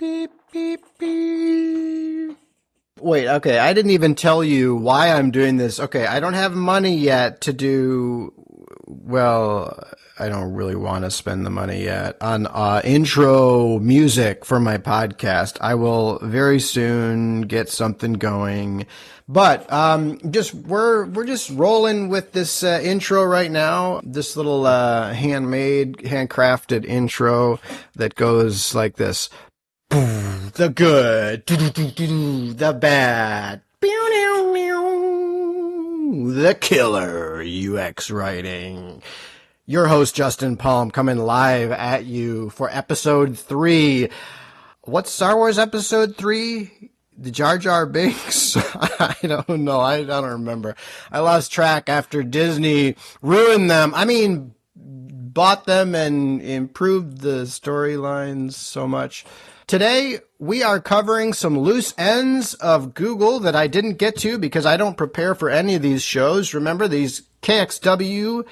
Beep, beep, beep. Wait, okay, I didn't even tell you why I'm doing this. Okay, I don't have money yet to do, well, I don't really want to spend the money yet on intro music for my podcast. I will very soon get something going. But we're just rolling with this intro right now. This little handcrafted intro that goes like this. The good, the bad, the killer UX writing. Your host, Justin Palm, coming live at you for episode 3. What's Star Wars episode 3? The Jar Jar Binks? I don't know. I don't remember. I lost track after Disney ruined them. I mean, bought them and improved the storylines so much. Today, we are covering some loose ends of Google that I didn't get to because I don't prepare for any of these shows. Remember, these KXW,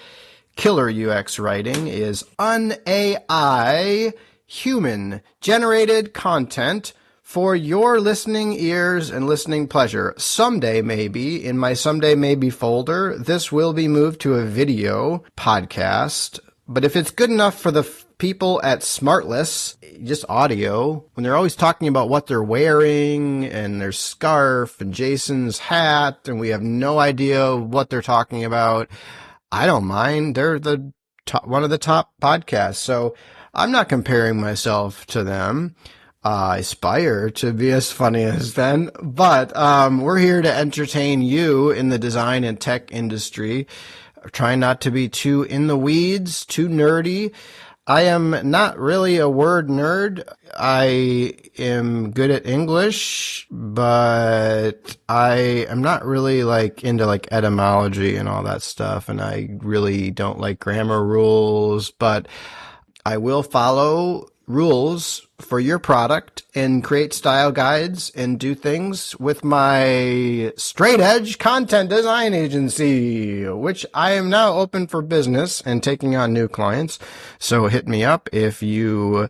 Killer UX Writing, is un-AI, human-generated content for your listening ears and listening pleasure. Someday, maybe, in my Someday Maybe folder, this will be moved to a video podcast. But if it's good enough for the people at Smartless, just audio, when they're always talking about what they're wearing and their scarf and Jason's hat, and we have no idea what they're talking about, I don't mind. They're the one of the top podcasts. So I'm not comparing myself to them. I aspire to be as funny as them, but we're here to entertain you in the design and tech industry. Trying not to be too in the weeds, too nerdy. I am not really a word nerd. I am good at English, but I am not really into etymology and all that stuff. And I really don't like grammar rules, but I will follow rules for your product and create style guides and do things with my straight edge content design agency, which I am now open for business and taking on new clients. So hit me up if you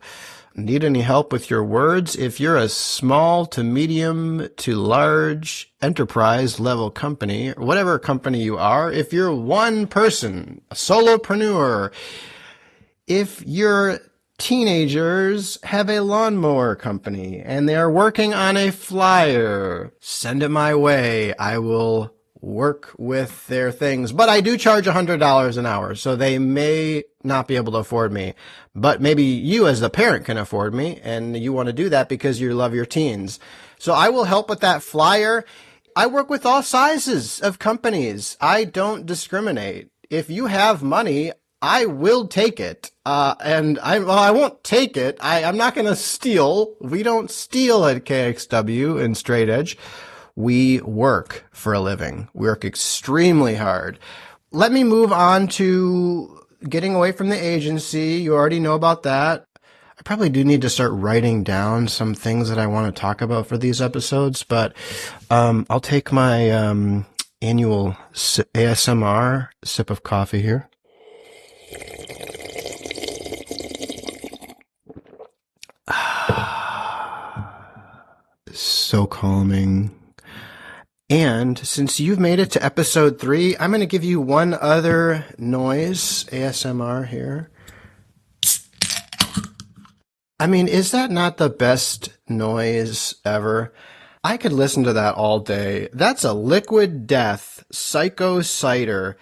need any help with your words. If you're a small to medium to large enterprise level company, or whatever company you are, if you're one person, a solopreneur, if you're teenagers have a lawnmower company and they are working on a flyer, send it my way. I will work with their things, but I do charge $100 an hour, so they may not be able to afford me, but maybe you as the parent can afford me and you want to do that because you love your teens. So I will help with that flyer. I work with all sizes of companies. I don't discriminate. If you have money, I will take it. And I won't take it. I'm not going to steal. We don't steal at KXW and Straight Edge. We work for a living. We work extremely hard. Let me move on to getting away from the agency. You already know about that. I probably do need to start writing down some things that I want to talk about for these episodes, but I'll take my annual ASMR sip of coffee here. So calming. And since you've made it to episode 3, I'm going to give you one other noise, ASMR here. I mean, is that not the best noise ever? I could listen to that all day. That's a Liquid Death Psycho Cider.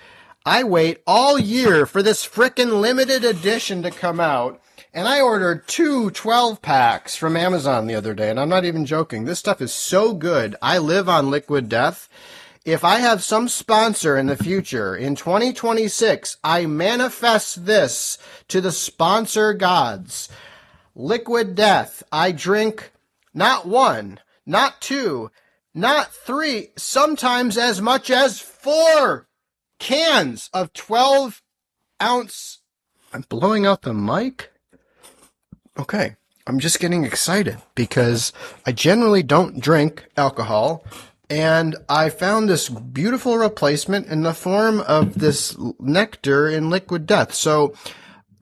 I wait all year for this frickin' limited edition to come out. And I ordered 2 12-packs from Amazon the other day, and I'm not even joking. This stuff is so good. I live on Liquid Death. If I have some sponsor in the future, in 2026, I manifest this to the sponsor gods. Liquid Death. I drink not 1, not 2, not 3, sometimes as much as 4 cans of 12-ounce. I'm blowing out the mic? Okay, I'm just getting excited because I generally don't drink alcohol, and I found this beautiful replacement in the form of this nectar in Liquid Death. So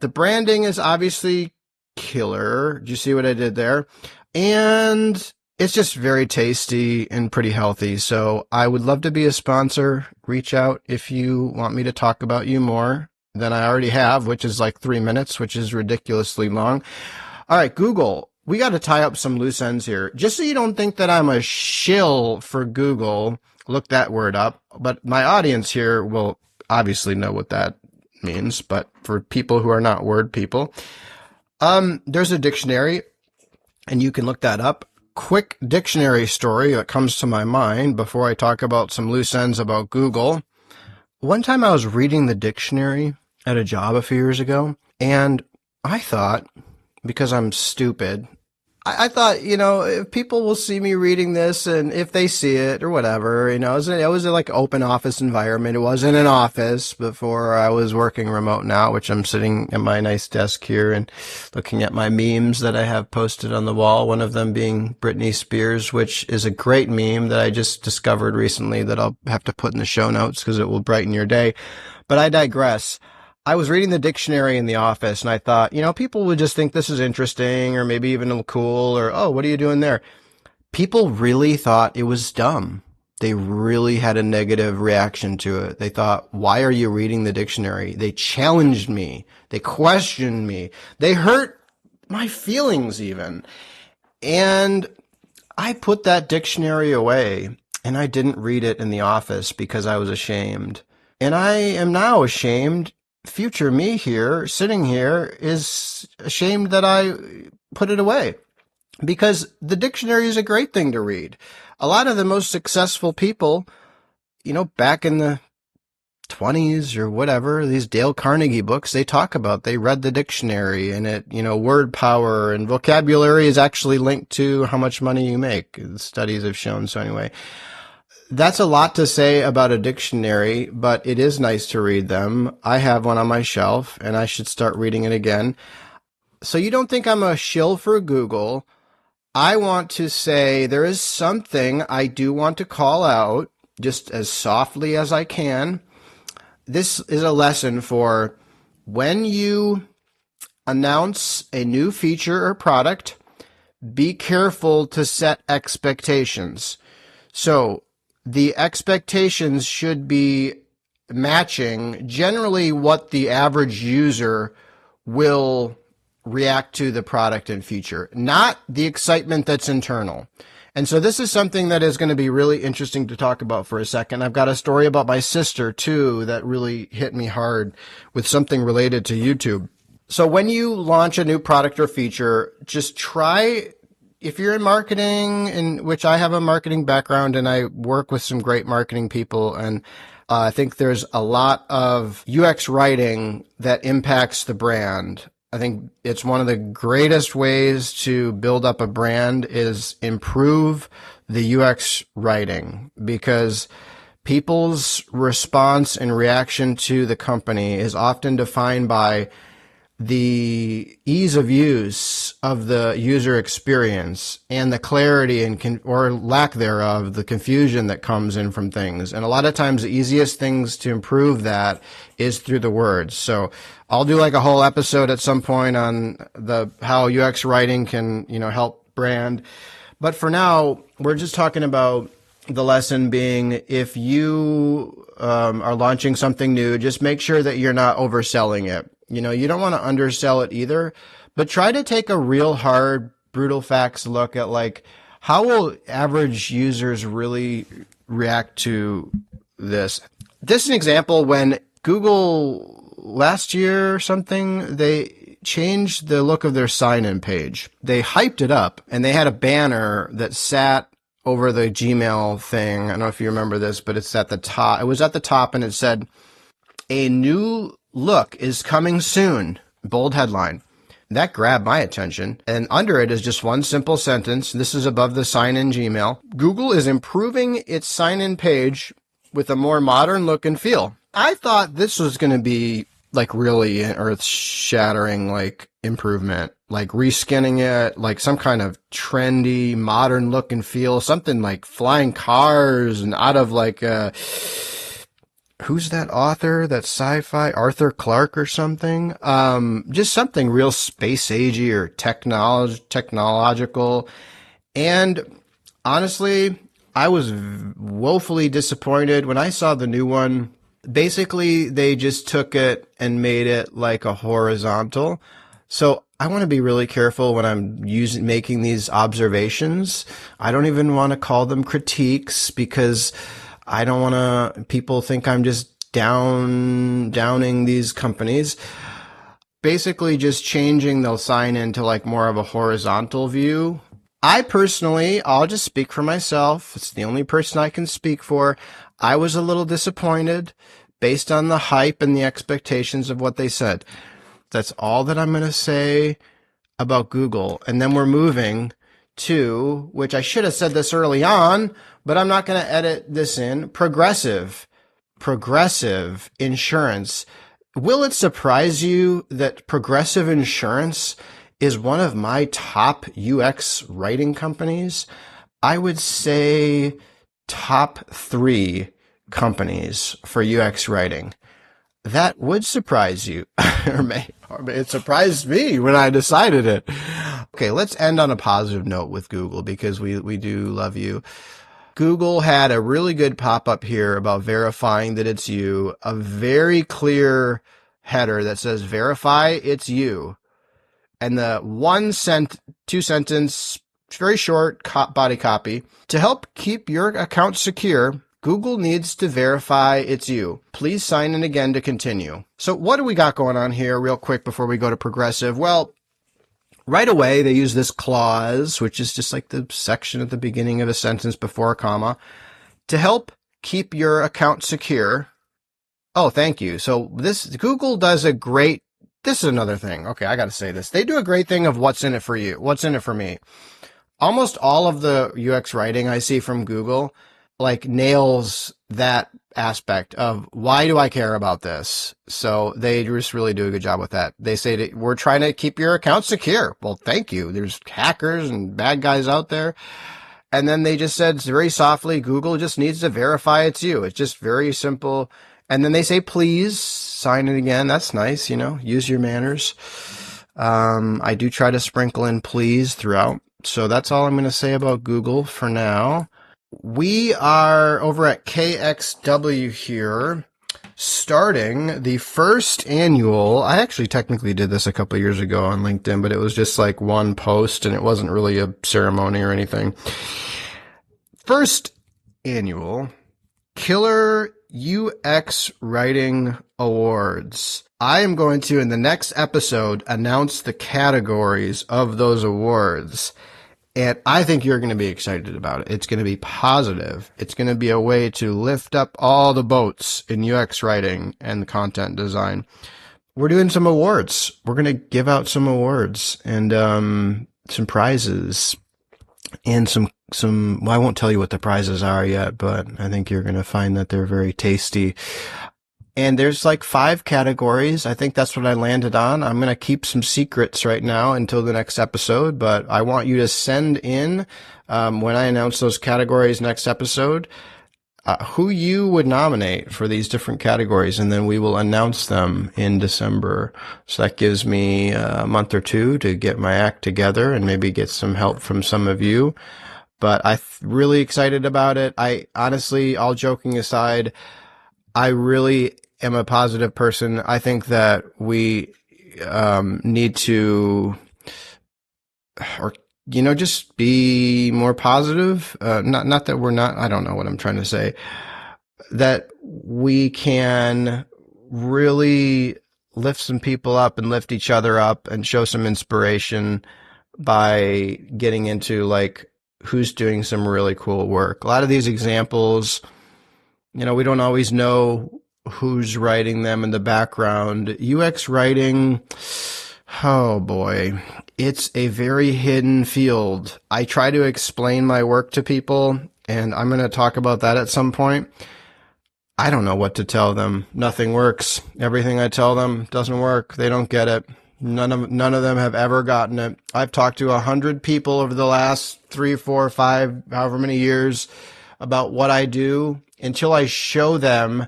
the branding is obviously killer. Do you see what I did there? And it's just very tasty and pretty healthy. So I would love to be a sponsor. Reach out if you want me to talk about you more than I already have, which is like 3 minutes, which is ridiculously long. All right, Google. We got to tie up some loose ends here. Just so you don't think that I'm a shill for Google, look that word up. But my audience here will obviously know what that means. But for people who are not word people, there's a dictionary, and you can look that up. Quick dictionary story that comes to my mind before I talk about some loose ends about Google. One time I was reading the dictionary at a job a few years ago, and I thought, because I'm stupid, I thought, if people will see me reading this, and if they see it or whatever, it was like open office environment. It wasn't an office before I was working remote now, which I'm sitting at my nice desk here and looking at my memes that I have posted on the wall. One of them being Britney Spears, which is a great meme that I just discovered recently that I'll have to put in the show notes because it will brighten your day. But I digress. I was reading the dictionary in the office, and I thought, people would just think this is interesting or maybe even cool or, oh, what are you doing there? People really thought it was dumb. They really had a negative reaction to it. They thought, why are you reading the dictionary? They challenged me. They questioned me. They hurt my feelings even. And I put that dictionary away, and I didn't read it in the office because I was ashamed. And I am now ashamed. Future me here, sitting here, is ashamed that I put it away, because the dictionary is a great thing to read. A lot of the most successful people, back in the 20s or whatever, these Dale Carnegie books, they read the dictionary, and it, word power and vocabulary is actually linked to how much money you make. Studies have shown. So anyway, that's a lot to say about a dictionary, but it is nice to read them. I have one on my shelf, and I should start reading it again. So you don't think I'm a shill for Google. I want to say there is something I do want to call out, just as softly as I can. This is a lesson for when you announce a new feature or product, be careful to set expectations. So the expectations should be matching generally what the average user will react to the product and feature, not the excitement that's internal. And so this is something that is going to be really interesting to talk about for a second. I've got a story about my sister too that really hit me hard with something related to YouTube. So when you launch a new product or feature, just try, if you're in marketing, in which I have a marketing background and I work with some great marketing people, and I think there's a lot of UX writing that impacts the brand. I think it's one of the greatest ways to build up a brand is improve the UX writing, because people's response and reaction to the company is often defined by the ease of use of the user experience and the clarity and or lack thereof, the confusion that comes in from things. And a lot of times the easiest things to improve that is through the words. So I'll do like a whole episode at some point on how UX writing can, help brand. But for now, we're just talking about the lesson being, if you are launching something new, just make sure that you're not overselling it. You don't want to undersell it either, but try to take a real hard, brutal facts look at how will average users really react to this. This is an example when Google last year or something, they changed the look of their sign-in page. They hyped it up, and they had a banner that sat over the Gmail thing. I don't know if you remember this, but it's at the top. It was at the top, and it said, "A new look is coming soon," bold headline. That grabbed my attention. And under it is just one simple sentence. This is above the sign-in Gmail. Google is improving its sign-in page with a more modern look and feel. I thought this was going to be really an earth-shattering improvement, reskinning it, some kind of trendy modern look and feel, something like flying cars and out of who's that author, that sci-fi, Arthur Clarke or something? Just something real space agey or technological. And honestly, I was woefully disappointed when I saw the new one. Basically, they just took it and made it like a horizontal. So I want to be really careful when I'm making these observations. I don't even want to call them critiques because I don't want to, people think I'm just downing these companies. Basically just changing the sign into like more of a horizontal view. I personally, I'll just speak for myself. It's the only person I can speak for. I was a little disappointed based on the hype and the expectations of what they said. That's all that I'm going to say about Google. And then we're moving to, which I should have said this early on, but I'm not going to edit this in, Progressive Insurance. Will it surprise you that Progressive Insurance is one of my top UX writing companies? I would say top 3 companies for UX writing. That would surprise you. or it surprised me when I decided it. Okay, let's end on a positive note with Google because we do love you. Google had a really good pop-up here about verifying that it's you, a very clear header that says verify it's you. And the 2-sentence, very short body copy. To help keep your account secure, Google needs to verify it's you. Please sign in again to continue. So what do we got going on here real quick before we go to Progressive? Well, right away, they use this clause, which is just like the section at the beginning of a sentence before a comma, to help keep your account secure. Oh, thank you. So Google does a great, this is another thing. Okay, I got to say this. They do a great thing of what's in it for you. What's in it for me? Almost all of the UX writing I see from Google like nails that aspect of why do I care about this? So they just really do a good job with that. They say that we're trying to keep your account secure. Well, thank you. There's hackers and bad guys out there. And then they just said very softly, Google just needs to verify it's you. It's just very simple. And then they say, please sign it again. That's nice. Use your manners. I do try to sprinkle in please throughout. So that's all I'm going to say about Google for now. We are over at KXW here, starting the first annual. I actually technically did this a couple of years ago on LinkedIn, but it was just like one post and it wasn't really a ceremony or anything. First annual Killer UX Writing Awards. I am going to, in the next episode, announce the categories of those awards. And I think you're going to be excited about it. It's going to be positive. It's going to be a way to lift up all the boats in UX writing and content design. We're doing some awards. We're going to give out some awards and some prizes and some. Well, I won't tell you what the prizes are yet, but I think you're going to find that they're very tasty. And there's like 5 categories. I think that's what I landed on. I'm going to keep some secrets right now until the next episode, but I want you to send in, when I announce those categories next episode, who you would nominate for these different categories, and then we will announce them in December. So that gives me a month or 2 to get my act together and maybe get some help from some of you. But I'm really excited about it. I honestly, all joking aside, I really am a positive person. I think that we need to, just be more positive. Not that we're not, I don't know what I'm trying to say. That we can really lift some people up and lift each other up and show some inspiration by getting into like who's doing some really cool work. A lot of these examples, we don't always know who's writing them in the background. UX writing, oh boy, it's a very hidden field. I try to explain my work to people, and I'm going to talk about that at some point. I don't know what to tell them. Nothing works. Everything I tell them doesn't work. They don't get it. None of them have ever gotten it. I've talked to 100 people over the last 3, 4, 5, however many years about what I do until I show them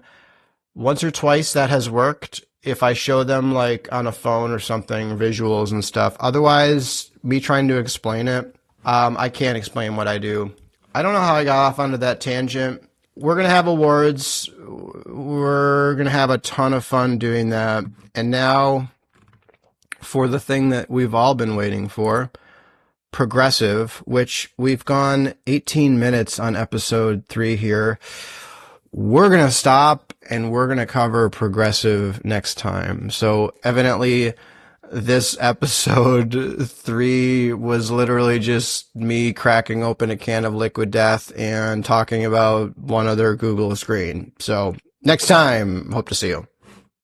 Once or twice that has worked if I show them like on a phone or something, visuals and stuff. Otherwise, me trying to explain it, I can't explain what I do. I don't know how I got off onto that tangent. We're going to have awards. We're going to have a ton of fun doing that. And now for the thing that we've all been waiting for, progressive, which we've gone 18 minutes on episode 3 here. We're going to stop and we're going to cover progressive next time. So evidently this episode 3 was literally just me cracking open a can of liquid death and talking about one other Google screen. So next time, hope to see you.